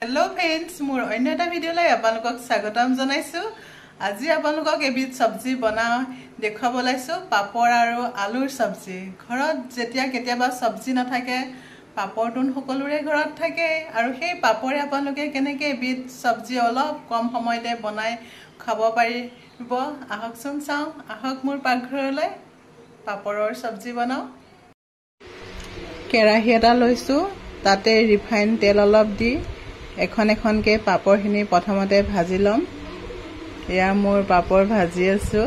Hello friends, মোৰ অন্য এটা ভিডিঅ'লৈ আপোনালোকক স্বাগতম জনাইছো। আজি আপোনালোকক এবিধ সবজি বনাও দেখাব লাইছো পাপৰ আৰু আলুৰ সবজি। ঘৰত যেতিয়া কেতিয়াবা সবজি নাথাকে পাপৰটোন সকলোৰে ঘৰত থাকে আৰু সেই পাপৰে আপোনালোকে কেনেকৈ এবিধ সবজি অলপ কম সময়তে বনাই খাব পাৰিব। আহকচোন চাওঁ, আহক মোৰ পাকঘৰলৈ পাপৰৰ সবজি বনাও। কেৰাহী এটা লৈছো, তাতে ৰিফাইন তেল অলপ দি এখন এখনকে পাপৰখিনি প্ৰথমতে ভাজি লম। এয়া মোৰ পাপৰ ভাজি আছো।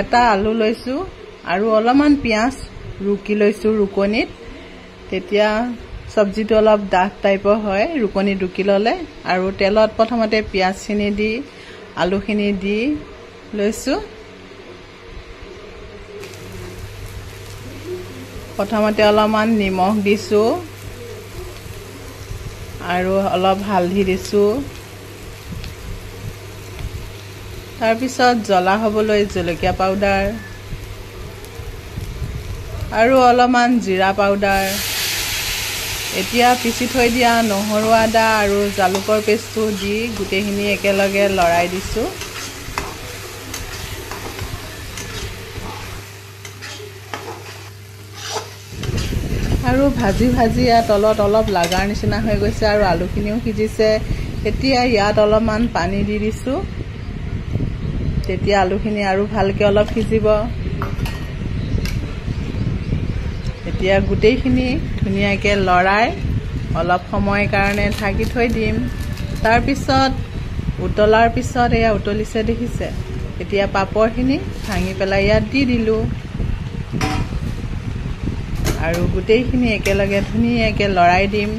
এটা আলু লৈছো আৰু অলপমান পিঁয়াজ ৰুকি লৈছো ৰুকনিত। তেতিয়া সবজিটো অলপ ডাঠ টাইপৰ হয় ৰুকনিত ৰুকি ললে। আৰু তেলত প্ৰথমতে পিঁয়াজখিনি দি আলুখিনি দি লৈছো। প্ৰথমতে অলপমান নিমখ দিছো আৰু অলপ হালধি দিছো। তাৰ পিছত জ্বলা হ'বলৈ জলকীয়া পাউডাৰ আৰু অলপমান জিৰা পাউডাৰ। এতিয়া পিচি থৈ দিয়া নহৰু আদা আৰু জালুকৰ পেষ্টটো দি গোটেইখিনি একেলগে লৰাই দিছো। আৰু ভাজি ভাজি ইয়াত তলত অলপ লাগাৰ নিচিনা হৈ গৈছে আৰু আলুখিনিও সিজিছে। এতিয়া ইয়াত অলপমান পানী দি দিছো, তেতিয়া আলুখিনি আৰু ভালকৈ অলপ সিজিব। এতিয়া গোটেইখিনি ধুনীয়াকৈ লৰাই অলপ সময়ৰ কাৰণে ঢাকি থৈ দিম। তাৰপিছত উতলাৰ পিছত এয়া উতলিছে দেখিছে। এতিয়া পাপৰখিনি ভাঙি পেলাই ইয়াত দি দিলো আৰু গোটেইখিনি একেলগে ধুনীয়াকৈ লৰাই দিম।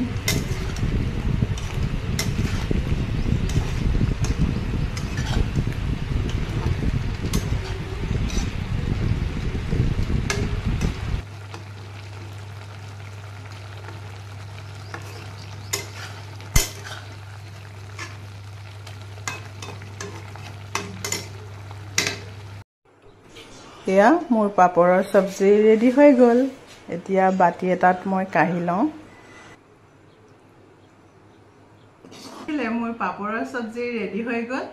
এয়া মোৰ পাপৰৰ সবজি ৰেডি হৈ গ'ল। এতিয়া বাটি এটাত মই কাঢ়ি লওঁ। মোৰ পাপৰৰ সবজি ৰেডি হৈ গ'ল।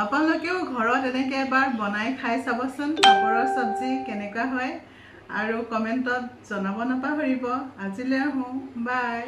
আপোনালোকেও ঘৰত এনেকৈ এবাৰ বনাই খাই চাবচোন পাপৰৰ সবজি কেনেকুৱা হয় আৰু কমেণ্টত জনাব নাপাহৰিব। আজিলৈ আহোঁ, বাই।